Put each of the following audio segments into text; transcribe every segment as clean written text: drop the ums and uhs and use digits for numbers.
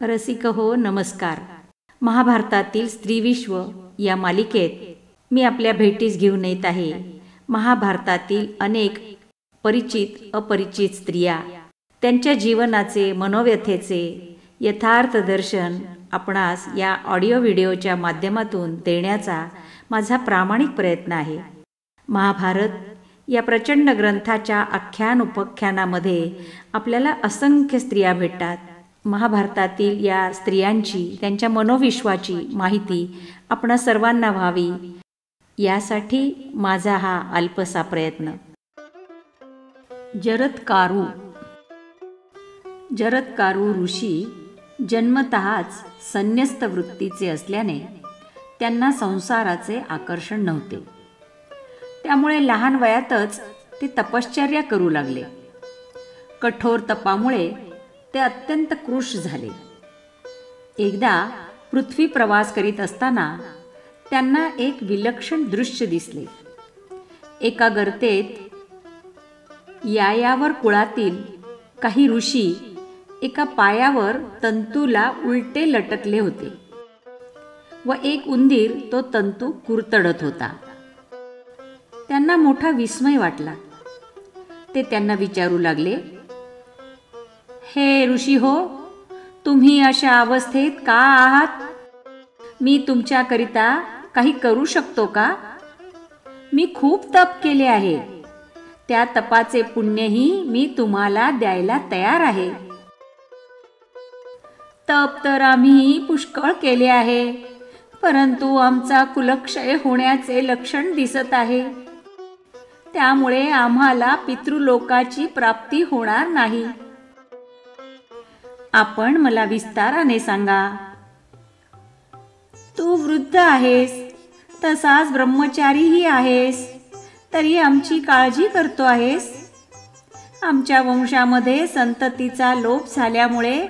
रसिक हो नमस्कार. महाभारतातील स्त्रीविश्व या मालिकेत मी आपल्या भेटीस घेऊन येत आहे. महाभारतातील अनेक परिचित अपरिचित स्त्रिया, त्यांच्या जीवनाचे मनोव्यथेचे यथार्थ दर्शन आपणास या ऑडिओ व्हिडिओच्या माध्यमातून देण्याचा माझा प्रामाणिक प्रयत्न आहे. महाभारत या प्रचंड ग्रंथाच्या आख्यान उपाख्यानामध्ये आपल्याला असंख्य स्त्रिया भेटतात. महाभारतातील या स्त्रियांची, त्यांच्या मनोविश्वाची माहिती आपणा सर्वांना व्हावी, यासाठी माझा हा अल्पसा प्रयत्न. जरत्कारु. जरत्कारु ऋषी जन्मतःच संन्यस्त वृत्तीचे असल्याने त्यांना संसाराचे आकर्षण नव्हते. त्यामुळे लहान वयातच ते तपश्चर्या करू लागले. कठोर तपामुळे ते अत्यंत कृश झाले. एकदा पृथ्वी प्रवास करीत असताना त्यांना एक विलक्षण दृश्य दिसले. एका गर्तेत यायावर कुळातील काही ऋषी एका पायावर तंतूला उलटे लटकले होते व एक उंदीर तो तंतू कुरतडत होता. त्यांना मोठा विस्मय वाटला. ते त्यांना विचारू लागले, हे ऋषी हो, तुम्ही अशा अवस्थेत का आहात? मी तुमच्याकरिता काही करू शकतो का? मी खूप तप केले आहे. त्या तपाचे पुण्यही मी तुम्हाला द्यायला तयार आहे. तप तर आम्ही पुष्कळ केले आहे, परंतु आमचा कुलक्षय होण्याचे लक्षण दिसत आहे. त्यामुळे आम्हाला पितृलोकाची प्राप्ती होणार नाही. आपण मला विस्ताराने सांगा. तू वृद्ध आहेस, तसाच ब्रह्मचारीही आहेस, तरी आमची काळजी करतो आहेस. आमच्या वंशामध्ये संततीचा लोप झाल्यामुळे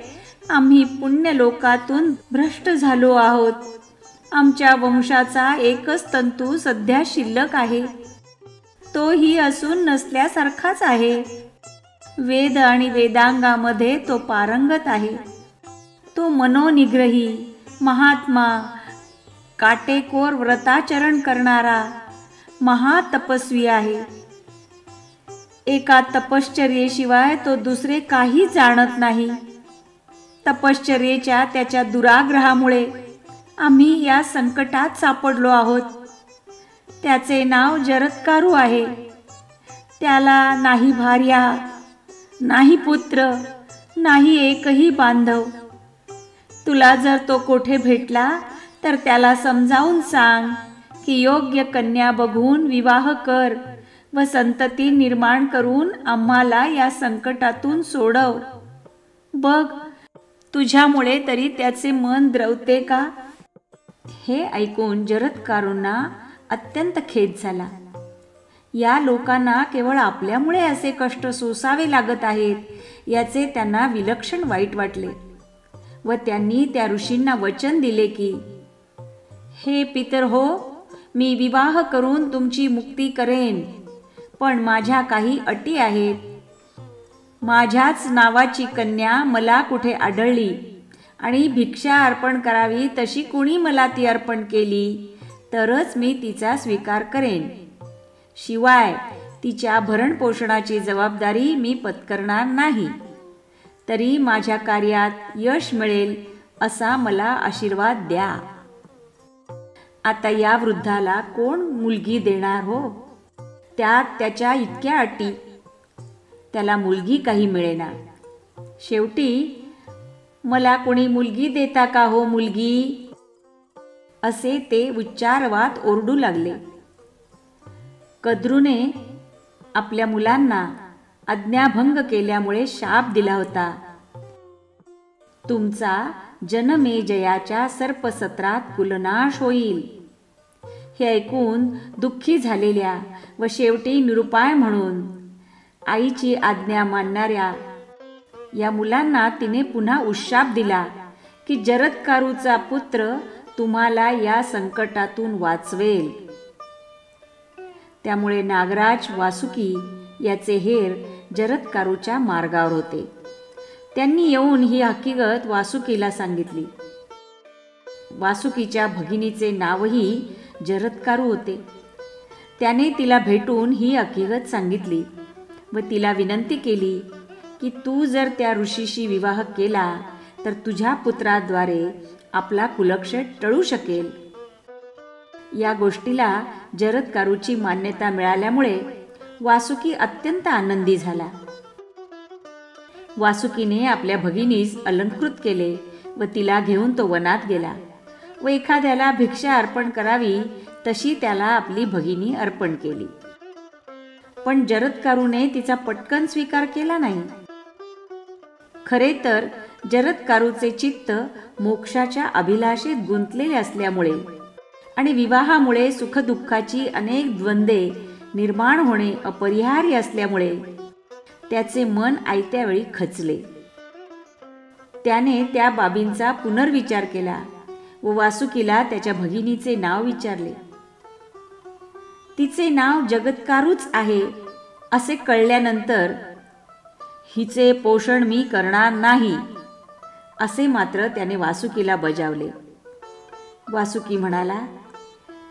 आम्ही पुण्यलोकातून भ्रष्ट झालो आहोत. आमच्या वंशाचा एकच तंतू सध्या शिल्लक आहे, तोही असून नसल्यासारखाच आहे. वेद आणि वेदांगामध्ये तो पारंगत आहे. तो मनोनिग्रही, महात्मा, काटेकोर व्रताचरण करणारा महातपस्वी आहे. एका तपश्चर्येशिवाय तो दुसरे काही जाणत नाही. तपश्चर्येच्या त्याच्या दुराग्रहामुळे आम्ही या संकटात सापडलो आहोत. त्याचे नाव जरत्कारु आहे. त्याला नाही भार्या, नाही पुत्र, नाही एकही बांधव. तुला जर तो कोठे भेटला तर त्याला समजावून सांग की योग्य कन्या बघून विवाह कर व संतती निर्माण करून आम्हाला या संकटातून सोडव. बघ, तुझ्यामुळे तरी त्याचे मन द्रवते का? हे ऐकून जरत्कारूंना अत्यंत खेद झाला. या लोकांना केवळ आपल्यामुळे असे कष्ट सोसावे लागत आहेत याचे त्यांना विलक्षण वाईट वाटले व त्यांनी त्या ऋषींना वचन दिले की, हे पितर हो, मी विवाह करून तुमची मुक्ती करेन, पण माझ्या काही अटी आहेत. माझ्याच नावाची कन्या मला कुठे आढळली आणि भिक्षा अर्पण करावी तशी कुणी मला ती अर्पण केली तरच मी तिचा स्वीकार करेन. शिवाय तिच्या भरणपोषणाची जबाबदारी मी पत्करणार नाही. तरी माझ्या कार्यात यश मिळेल असा मला आशीर्वाद द्या. आता या वृद्धाला कोण मुलगी देणार हो? त्यात त्याच्या इतक्या अटी. त्याला मुलगी काही मिळेना. शेवटी मला कोणी मुलगी देता का हो मुलगी? असे ते उच्चारवात ओरडू लागले. कद्रूने आपल्या मुलांना आज्ञाभंग केल्यामुळे शाप दिला होता. तुमचा जनमेजयाच्या सर्पसत्रात कुलनाश होईल. हे ऐकून दुःखी झालेल्या व शेवटी निरुपाय म्हणून आईची आज्ञा मानणाऱ्या या मुलांना तिने पुन्हा उशाप दिला की जरत्कारूचा पुत्र तुम्हाला या संकटातून वाचवेल. त्यामुळे नागराज वासुकी याचे हेर जरत्कारूच्या मार्गावर होते. त्यांनी येऊन ही हकीकत वासुकीला सांगितली. वासुकीच्या भगिनीचे नावही जरत्कारू होते. त्याने तिला भेटून ही हकीकत सांगितली व तिला विनंती केली की तू जर त्या ऋषीशी विवाह केला तर तुझ्या पुत्राद्वारे आपला कुलक्ष टळू शकेल. या गोष्टीला जरत्कारूची मान्यता मिळाल्यामुळे वासुकी अत्यंत आनंदी झाला. वासुकीने आपल्या भगिनीस अलंकृत केले व तिला घेऊन तो वनात गेला व एखाद्याला भिक्षा अर्पण करावी तशी त्याला आपली भगिनी अर्पण केली. पण जरत्कारूने तिचा पटकन स्वीकार केला नाही. खरे तर जरत्कारूचे चित्त मोक्षाच्या अभिलाषेत गुंतलेले असल्यामुळे आणि विवाहामुळे सुखदुःखाची अनेक द्वंद्वे निर्माण होणे अपरिहार्य असल्यामुळे त्याचे मन आयत्या वेळी खचले. त्याने त्या बाबींचा पुनर्विचार केला व वासुकीला त्याच्या भगिनीचे नाव विचारले. तिचे नाव जगत्कारूच आहे असे कळल्यानंतर हिचे पोषण मी करणार नाही असे मात्र त्याने वासुकीला बजावले. वासुकी म्हणाला,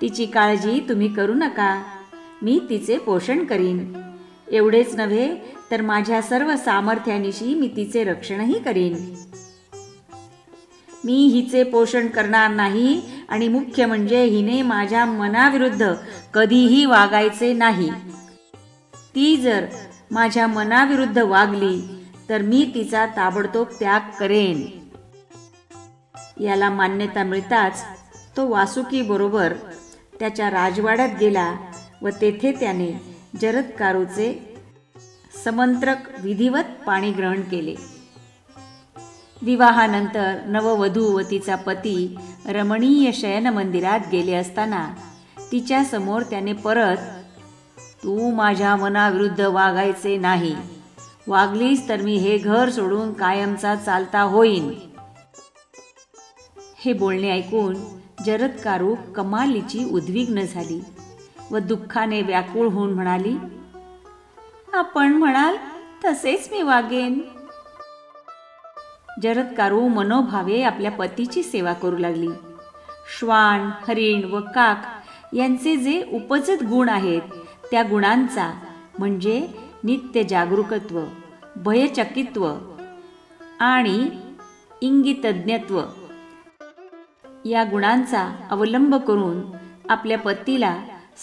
तिची काळजी तुम्ही करू नका, मी तिचे पोषण करीन. एवढेच नव्हे तर माझ्या सर्व सामर्थ्यानिशी मी तिचे रक्षणही करीन. मी हिचे पोषण करणार नाही आणि मुख्य म्हणजे हिने माझ्या मनाविरुद्ध कधीही वागायचे नाही. ती जर माझ्या मनाविरुद्ध वागली तर मी तिचा ताबडतोब त्याग करेन. याला मान्यता मिळताच तो वासुकी बरोबर त्याच्या राजवाड्यात गेला व तेथे त्याने जरत्कारूचे समंत्रक विधिवत पाणी ग्रहण केले. विवाहानंतर नववधू व तिचा पती रमणीय शयन मंदिरात गेले असताना तिच्या समोर त्याने परत, तू माझ्या मनाविरुद्ध वागायचे नाही, वागलीस तर मी हे घर सोडून कायमचा चालता होईन. हे बोलणे ऐकून जरत्कारू कमालीची उद्विग्न झाली व दुःखाने व्याकुळ होऊन म्हणाली, आपण म्हणाल तसेच मी वागेन. जरत्कारू मनोभावे आपल्या पतीची सेवा करू लागली. श्वान, हरिण व काक यांचे जे उपजत गुण आहेत त्या गुणांचा म्हणजे नित्य जागरूकत्व, भयचकित्व आणि इंगितज्ञत्व या गुणांचा अवलंब करून आपल्या पतीला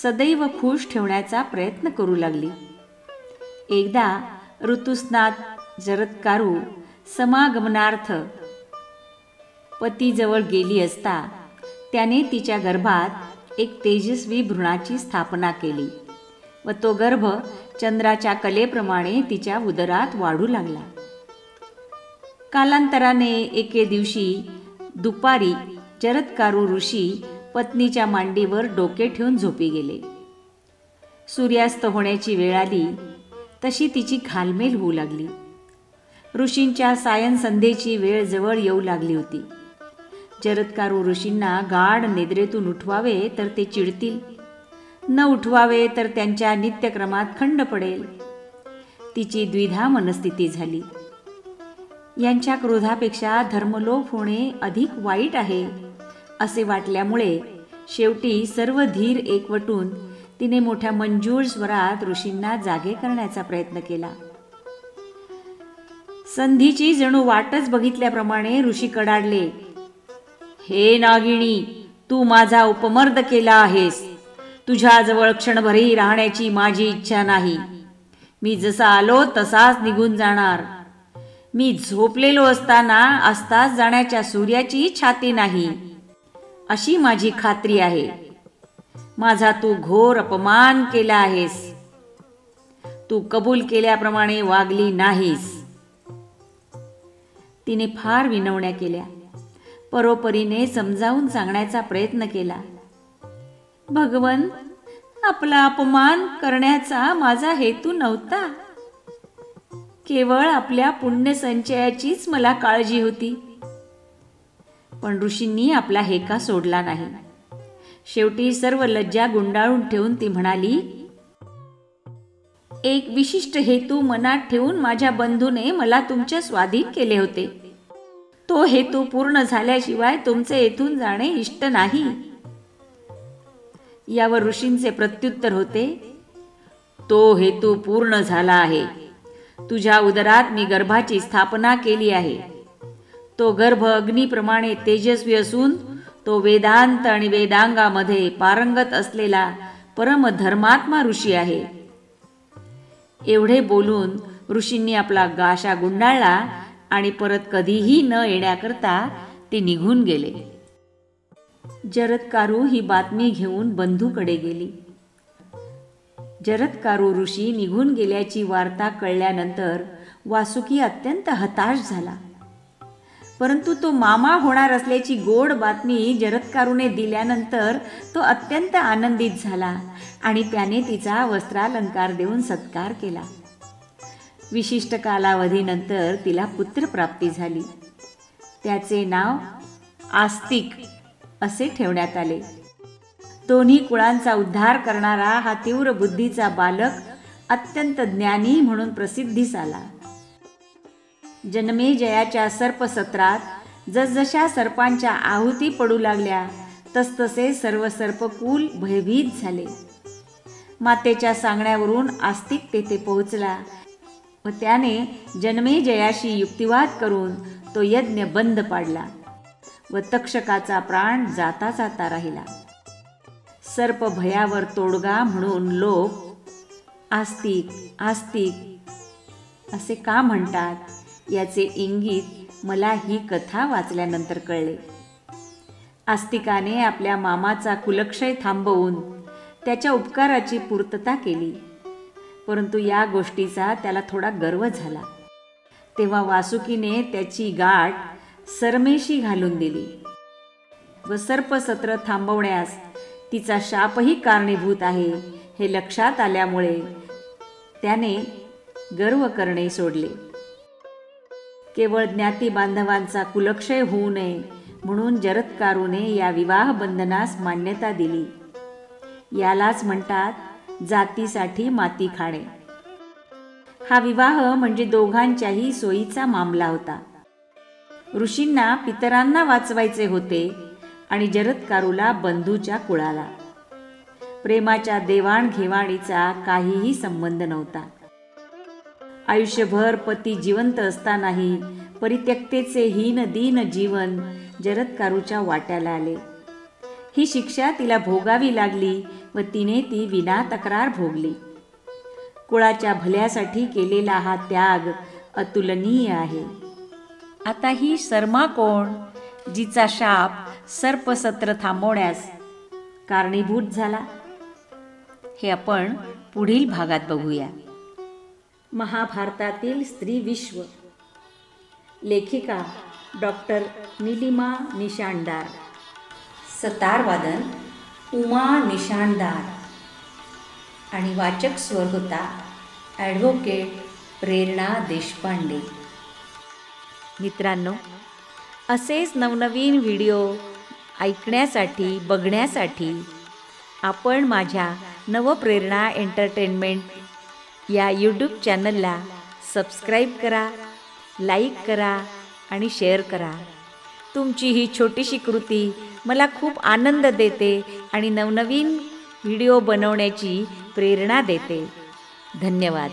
सदैव खुश ठेवण्याचा प्रयत्न करू लागली. एकदा ऋतुस्नात जरत्कारू समागमनार्थ पतीजवळ गेली असता त्याने तिच्या गर्भात एक तेजस्वी भ्रूणाची स्थापना केली व तो गर्भ चंद्राच्या कलेप्रमाणे तिच्या उदरात वाढू लागला. कालांतराने एके दिवशी दुपारी जरत्कारू ऋषी पत्नीच्या मांडीवर डोके ठेवून झोपी गेले. सूर्यास्त होण्याची वेळ आली तशी तिची घालमेल होऊ लागली. ऋषींच्या सायन संध्येची वेळ जवळ येऊ लागली होती. जरत्कारू ऋषींना गाढ निद्रेतून उठवावे तर ते चिडतील, न उठवावे तर त्यांच्या नित्यक्रमात खंड पडेल. तिची द्विधा मनस्थिती झाली. यांच्या क्रोधापेक्षा धर्मलोप होणे अधिक वाईट आहे असे वाटल्यामुळे शेवटी सर्व धीर एकवटून तिने मोठ्या मंजूळ स्वरात ऋषींना जागे करण्याचा प्रयत्न केला. संधीची जणू वाटच बघितल्याप्रमाणे ऋषी कडाडले, हे नागिणी, तू माझा उपमर्द केला आहेस. तुझ्याजवळ क्षणभरही राहण्याची माझी इच्छा नाही. मी जसा आलो तसाच निघून जाणार. मी झोपलेलो असताना अस्तास जाण्याच्या सूर्याची छाती नाही अशी माझी खात्री आहे. माझा तू घोर अपमान केला आहेस. तू कबूल केल्याप्रमाणे वागली नाहीस. तिने फार विनवण्या केल्या, परोपरीने समजावून सांगण्याचा प्रयत्न केला. भगवन, आपला अपमान करण्याचा माझा हेतू नव्हता. केवळ आपल्या पुण्यसंचयाचीच मला काळजी होती. पण ऋषींनी आपला हेका सोडला नाही. शेवटी सर्व लज्जा गुंडाळून ठेवून ती म्हणाली, एक विशिष्ट हेतू मनात ठेवून माझ्या बंधूने मला तुमच्या स्वाधीन केले होते. तो हेतू पूर्ण झाल्याशिवाय तुमचे येथून जाणे इष्ट नाही. यावर ऋषींचे प्रत्युत्तर होते, तो हेतू पूर्ण झाला आहे. तुझ्या उदरात मी गर्भाची स्थापना केली आहे. तो गर्भ अग्नीप्रमाणे तेजस्वी असून तो वेदांत आणि वेदांगामध्ये पारंगत असलेला परमधर्मात्मा ऋषी आहे. एवढे बोलून ऋषींनी आपला गाशा गुंडाळला आणि परत कधीही न येण्याकरता ते निघून गेले. जरत्कारु ही बातमी घेऊन बंधूकडे गेली. जरत्कारु ऋषी निघून गेल्याची वार्ता कळल्यानंतर वासुकी अत्यंत हताश झाला. परंतु तो मामा होणार असल्याची गोड बातमी जरत्कारूने दिल्यानंतर तो अत्यंत आनंदित झाला आणि त्याने तिचा वस्त्रालंकार देऊन सत्कार केला. विशिष्ट कालावधीनंतर तिला पुत्रप्राप्ती झाली. त्याचे नाव आस्तिक असे ठेवण्यात आले. दोन्ही कुळांचा उद्धार करणारा हा तीव्र बुद्धीचा बालक अत्यंत ज्ञानी म्हणून प्रसिद्धीस आला. जनमेजयाच्या सर्पसत्रात जसजशा सर्पांच्या आहुती पडू लागल्या तसतसे सर्व सर्पकुल भयभीत झाले. मातेच्या सांगण्यावरून आस्तिक तेथे पोहोचला व त्याने जनमेजयाशी युक्तिवाद करून तो यज्ञ बंद पाडला व तक्षकाचा प्राण जाता जाता राहिला. सर्प भयावर तोडगा म्हणून लोक आस्तिक आस्तिक असे का म्हणतात याचे इंगित मला ही कथा वाचल्यानंतर कळले. आस्तिकाने आपल्या मामाचा कुलक्षय थांबवून त्याच्या उपकाराची पूर्तता केली, परंतु या गोष्टीचा त्याला थोडा गर्व झाला. तेव्हा वासुकीने त्याची गाठ सरमेशी घालून दिली व सर्पसत्र थांबवण्यास तिचा शापही कारणीभूत आहे हे लक्षात आल्यामुळे त्याने गर्व करणे सोडले. केवळ ज्ञाती बांधवांचा कुलक्षय होऊ नये म्हणून जरत्कारूने या विवाह बंधनास मान्यता दिली. यालाच म्हणतात जातीसाठी माती खाणे. हा विवाह म्हणजे दोघांच्याही सोयीचा मामला होता. ऋषींना पितरांना वाचवायचे होते आणि जरत्कारूला बंधूच्या कुळाला. प्रेमाच्या देवाणघेवाणीचा काहीही संबंध नव्हता. आयुष्यभर पती जिवंत असतानाही परित्यक्तेचे हीन दीन जीवन जरत्कारूच्या वाट्याला आले. ही शिक्षा तिला भोगावी लागली व तिने ती विना तक्रार भोगली. कुळाच्या भल्यासाठी केलेला हा त्याग अतुलनीय आहे. आता ही शर्मा कोण जिचा शाप सर्पसत्र थांबवण्यास कारणीभूत झाला हे आपण पुढील भागात बघूया. महाभारतातील स्त्री विश्व. लेखिका डॉक्टर नीलिमा निशाणदार. सतारवादन उमा निशाणदार आणि वाचक स्वर होता ॲडव्होकेट प्रेरणा देशपांडे. मित्रांनो, असेच नवनवीन व्हिडिओ ऐकण्यासाठी बघण्यासाठी आपण माझ्या नवप्रेरणा एंटरटेनमेंट या यूट्यूब चॅनलला सबस्क्राईब करा, लाईक करा आणि शेअर करा. तुमची ही छोटीशी कृती मला खूप आनंद देते आणि नवनवीन व्हिडिओ बनवण्याची प्रेरणा देते. धन्यवाद.